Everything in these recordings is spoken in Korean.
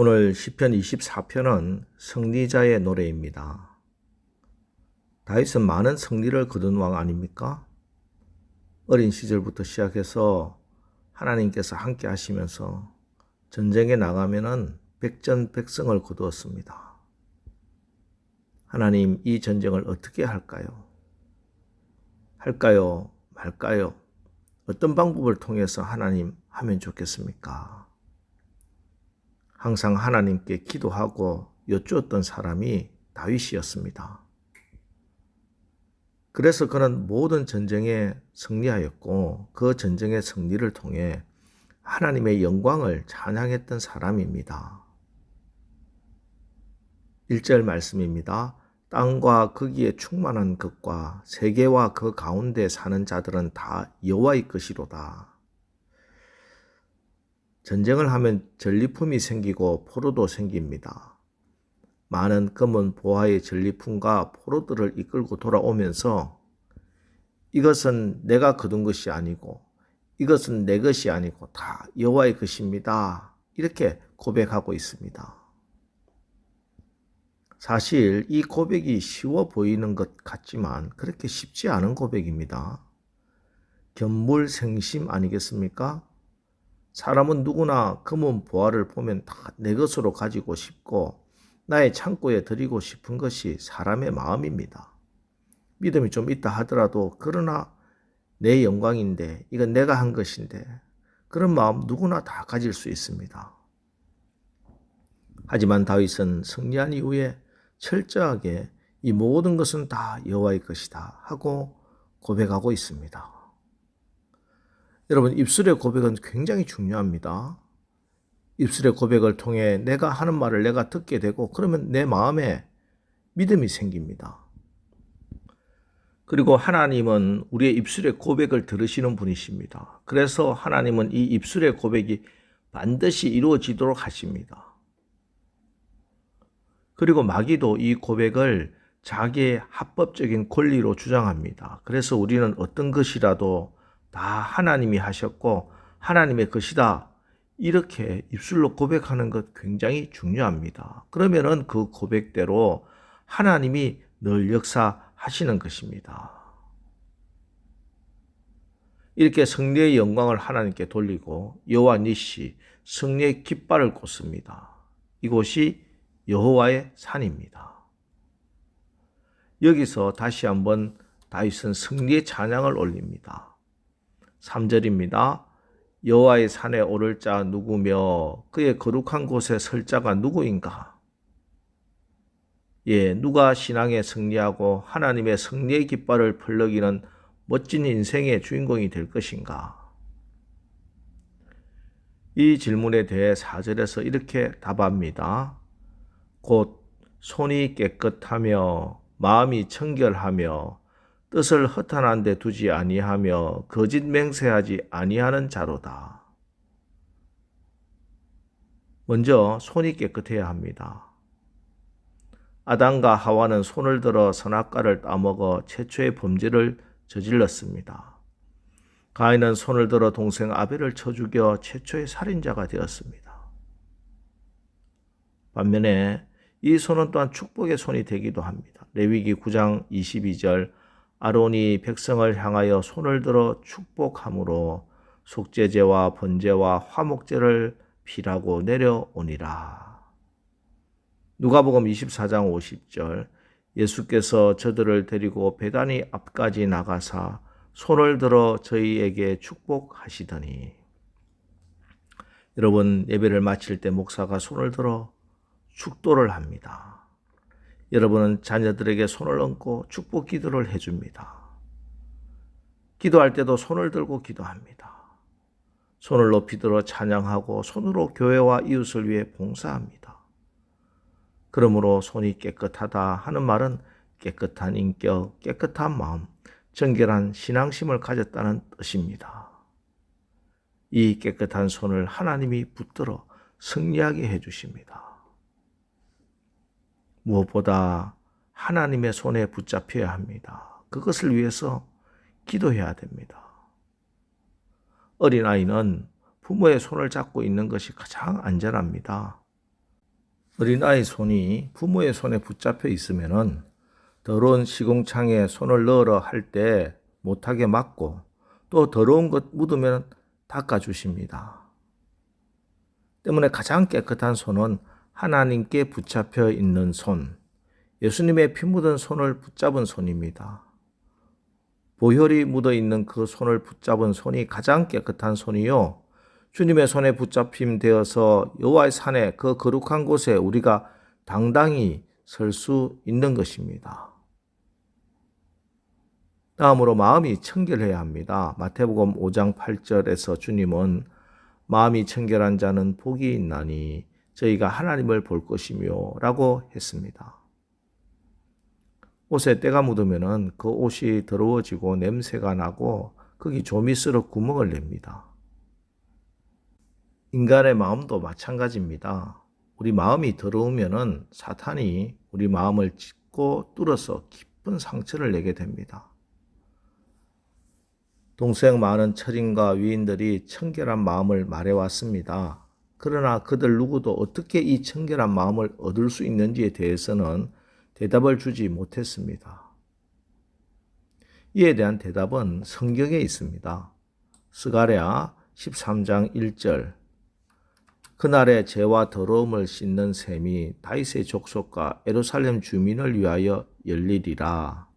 오늘 시편 24편은 승리자의 노래입니다. 다윗은 많은 승리를 거둔 왕 아닙니까? 어린 시절부터 시작해서 하나님께서 함께 하시면서 전쟁에 나가면은 백전백승을 거두었습니다. 하나님, 이 전쟁을 어떻게 할까요? 할까요? 말까요? 어떤 방법을 통해서 하나님 하면 좋겠습니까? 항상 하나님께 기도하고 여쭈었던 사람이 다윗이었습니다. 그래서 그는 모든 전쟁에 승리하였고 그 전쟁의 승리를 통해 하나님의 영광을 찬양했던 사람입니다. 1절 말씀입니다. 땅과 거기에 충만한 것과 세계와 그 가운데 사는 자들은 다 여호와의 것이로다. 전쟁을 하면 전리품이 생기고 포로도 생깁니다. 많은 검은 보화의 전리품과 포로들을 이끌고 돌아오면서 이것은 내가 거둔 것이 아니고 이것은 내 것이 아니고 다 여호와의 것입니다. 이렇게 고백하고 있습니다. 사실 이 고백이 쉬워 보이는 것 같지만 그렇게 쉽지 않은 고백입니다. 견물생심 아니겠습니까? 사람은 누구나 검은 보화를 보면 다 내 것으로 가지고 싶고 나의 창고에 드리고 싶은 것이 사람의 마음입니다. 믿음이 좀 있다 하더라도 그러나 내 영광인데 이건 내가 한 것인데 그런 마음 누구나 다 가질 수 있습니다. 하지만 다윗은 승리한 이후에 철저하게 이 모든 것은 다 여호와의 것이다 하고 고백하고 있습니다. 여러분, 입술의 고백은 굉장히 중요합니다. 입술의 고백을 통해 내가 하는 말을 내가 듣게 되고 그러면 내 마음에 믿음이 생깁니다. 그리고 하나님은 우리의 입술의 고백을 들으시는 분이십니다. 그래서 하나님은 이 입술의 고백이 반드시 이루어지도록 하십니다. 그리고 마귀도 이 고백을 자기의 합법적인 권리로 주장합니다. 그래서 우리는 어떤 것이라도 다 하나님이 하셨고 하나님의 것이다. 이렇게 입술로 고백하는 것 굉장히 중요합니다. 그러면은 그 고백대로 하나님이 늘 역사하시는 것입니다. 이렇게 승리의 영광을 하나님께 돌리고 여호와 니시 승리의 깃발을 꽂습니다. 이곳이 여호와의 산입니다. 여기서 다시 한번 다윗은 승리의 찬양을 올립니다. 3절입니다. 여호와의 산에 오를 자 누구며 그의 거룩한 곳에 설 자가 누구인가? 누가 신앙에 승리하고 하나님의 승리의 깃발을 펄럭이는 멋진 인생의 주인공이 될 것인가? 이 질문에 대해 4절에서 이렇게 답합니다. 곧 손이 깨끗하며 마음이 청결하며 뜻을 허탄한 데 두지 아니하며 거짓 맹세하지 아니하는 자로다. 먼저 손이 깨끗해야 합니다. 아담과 하와는 손을 들어 선악과를 따먹어 최초의 범죄를 저질렀습니다. 가인은 손을 들어 동생 아벨을 쳐 죽여 최초의 살인자가 되었습니다. 반면에 이 손은 또한 축복의 손이 되기도 합니다. 레위기 9장 22절 아론이 백성을 향하여 손을 들어 축복함으로 속죄제와 번제와 화목제를 피라고 내려오니라. 누가복음 24장 50절 예수께서 저들을 데리고 베다니 앞까지 나가사 손을 들어 저희에게 축복하시더니. 여러분, 예배를 마칠 때 목사가 손을 들어 축도를 합니다. 여러분은 자녀들에게 손을 얹고 축복 기도를 해줍니다. 기도할 때도 손을 들고 기도합니다. 손을 높이 들어 찬양하고 손으로 교회와 이웃을 위해 봉사합니다. 그러므로 손이 깨끗하다 하는 말은 깨끗한 인격, 깨끗한 마음, 정결한 신앙심을 가졌다는 뜻입니다. 이 깨끗한 손을 하나님이 붙들어 승리하게 해주십니다. 무엇보다 하나님의 손에 붙잡혀야 합니다. 그것을 위해서 기도해야 됩니다. 어린아이는 부모의 손을 잡고 있는 것이 가장 안전합니다. 어린아이 손이 부모의 손에 붙잡혀 있으면은 더러운 시궁창에 손을 넣으러 할 때 못하게 막고 또 더러운 것 묻으면 닦아주십니다. 때문에 가장 깨끗한 손은 하나님께 붙잡혀 있는 손, 예수님의 피 묻은 손을 붙잡은 손입니다. 보혈이 묻어 있는 그 손을 붙잡은 손이 가장 깨끗한 손이요. 주님의 손에 붙잡힘 되어서 여호와의 산에 그 거룩한 곳에 우리가 당당히 설 수 있는 것입니다. 다음으로 마음이 청결해야 합니다. 마태복음 5장 8절에서 주님은 마음이 청결한 자는 복이 있나니 저희가 하나님을 볼 것이며 라고 했습니다. 옷에 때가 묻으면 그 옷이 더러워지고 냄새가 나고 거기 조미스러 구멍을 냅니다. 인간의 마음도 마찬가지입니다. 우리 마음이 더러우면 사탄이 우리 마음을 찢고 뚫어서 깊은 상처를 내게 됩니다. 동서양 많은 철인과 위인들이 청결한 마음을 말해왔습니다. 그러나 그들 누구도 어떻게 이 청결한 마음을 얻을 수 있는지에 대해서는 대답을 주지 못했습니다. 이에 대한 대답은 성경에 있습니다. 스가랴 13장 1절 그날의 죄와 더러움을 씻는 셈이 다윗의 족속과 예루살렘 주민을 위하여 열리리라.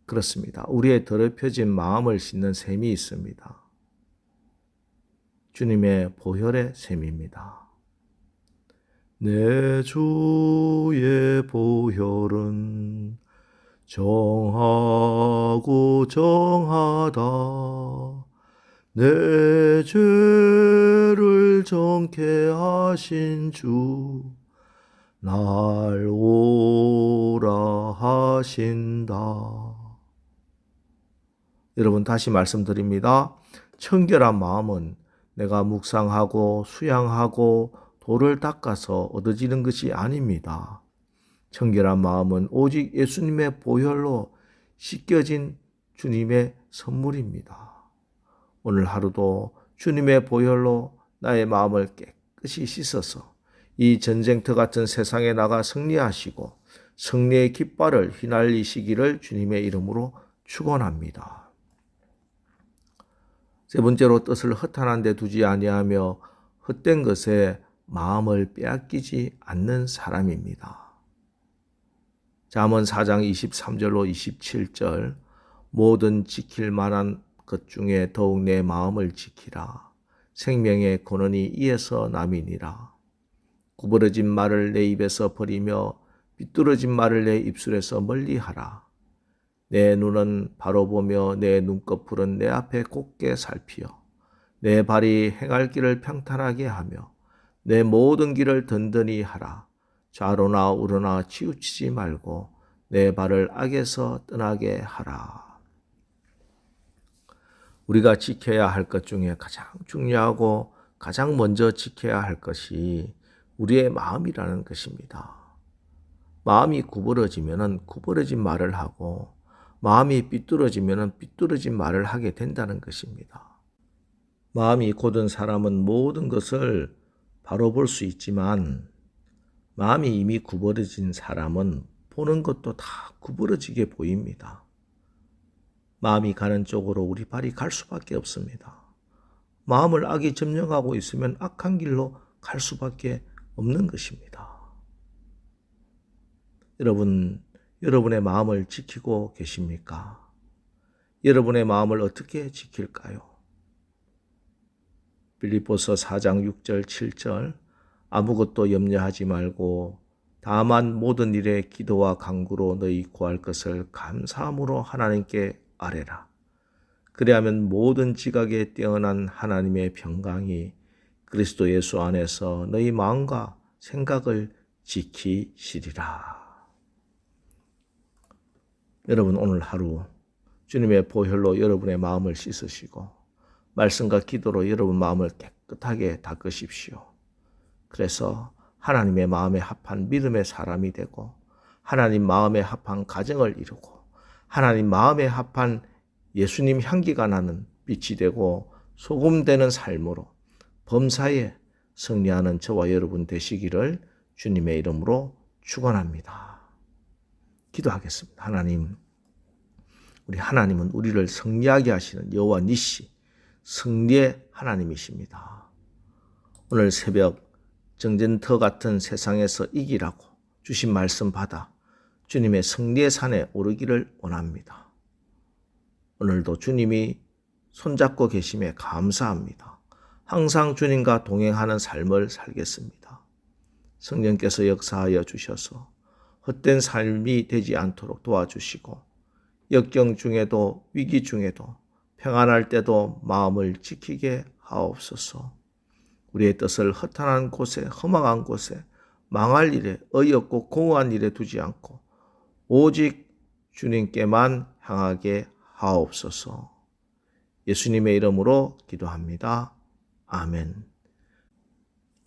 그렇습니다. 우리의 더럽혀진 마음을 씻는 셈이 있습니다. 주님의 보혈의 셈입니다. 내 주의 보혈은 정하고 정하다. 내 죄를 정케 하신 주 날 오라 하신다. 여러분 다시 말씀드립니다. 청결한 마음은 내가 묵상하고 수양하고 돌을 닦아서 얻어지는 것이 아닙니다. 청결한 마음은 오직 예수님의 보혈로 씻겨진 주님의 선물입니다. 오늘 하루도 주님의 보혈로 나의 마음을 깨끗이 씻어서 이 전쟁터 같은 세상에 나가 승리하시고 승리의 깃발을 휘날리시기를 주님의 이름으로 축원합니다. 세 번째로 뜻을 허탄한 데 두지 아니하며 헛된 것에 마음을 빼앗기지 않는 사람입니다. 잠언 4장 23절로 27절 모든 지킬 만한 것 중에 더욱 내 마음을 지키라. 생명의 근원이 이에서 남이니라. 구부러진 말을 내 입에서 버리며 삐뚤어진 말을 내 입술에서 멀리하라. 내 눈은 바로 보며 내 눈꺼풀은 내 앞에 곱게 살피어 내 발이 행할 길을 평탄하게 하며 내 모든 길을 든든히 하라. 좌로나 우로나 치우치지 말고 내 발을 악에서 떠나게 하라. 우리가 지켜야 할 것 중에 가장 중요하고 가장 먼저 지켜야 할 것이 우리의 마음이라는 것입니다. 마음이 구부러지면 구부러진 말을 하고 마음이 삐뚤어지면 삐뚤어진 말을 하게 된다는 것입니다. 마음이 곧은 사람은 모든 것을 바로 볼 수 있지만 마음이 이미 구부러진 사람은 보는 것도 다 구부러지게 보입니다. 마음이 가는 쪽으로 우리 발이 갈 수밖에 없습니다. 마음을 악이 점령하고 있으면 악한 길로 갈 수밖에 없는 것입니다. 여러분의 마음을 지키고 계십니까? 여러분의 마음을 어떻게 지킬까요? 빌립보서 4장 6절 7절 아무것도 염려하지 말고 다만 모든 일에 기도와 간구로 너희 구할 것을 감사함으로 하나님께 아뢰라. 그리하면 모든 지각에 뛰어난 하나님의 평강이 그리스도 예수 안에서 너희 마음과 생각을 지키시리라. 여러분 오늘 하루 주님의 보혈로 여러분의 마음을 씻으시고 말씀과 기도로 여러분 마음을 깨끗하게 닦으십시오. 그래서 하나님의 마음에 합한 믿음의 사람이 되고 하나님 마음에 합한 가정을 이루고 하나님 마음에 합한 예수님 향기가 나는 빛이 되고 소금 되는 삶으로 범사에 승리하는 저와 여러분 되시기를 주님의 이름으로 축원합니다. 기도하겠습니다. 하나님, 우리 하나님은 우리를 승리하게 하시는 여호와 니시, 승리의 하나님이십니다. 오늘 새벽 정전터 같은 세상에서 이기라고 주신 말씀 받아 주님의 승리의 산에 오르기를 원합니다. 오늘도 주님이 손잡고 계심에 감사합니다. 항상 주님과 동행하는 삶을 살겠습니다. 성령께서 역사하여 주셔서 헛된 삶이 되지 않도록 도와주시고 역경 중에도 위기 중에도 평안할 때도 마음을 지키게 하옵소서. 우리의 뜻을 허탄한 곳에 험악한 곳에 망할 일에 어이없고 공허한 일에 두지 않고 오직 주님께만 향하게 하옵소서. 예수님의 이름으로 기도합니다. 아멘.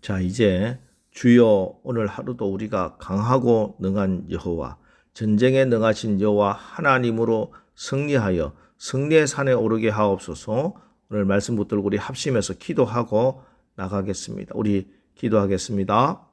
자, 이제 주여 오늘 하루도 우리가 강하고 능한 여호와, 전쟁에 능하신 여호와 하나님으로 승리하여 승리의 산에 오르게 하옵소서. 오늘 말씀 붙들고 우리 합심해서 기도하고 나가겠습니다. 우리 기도하겠습니다.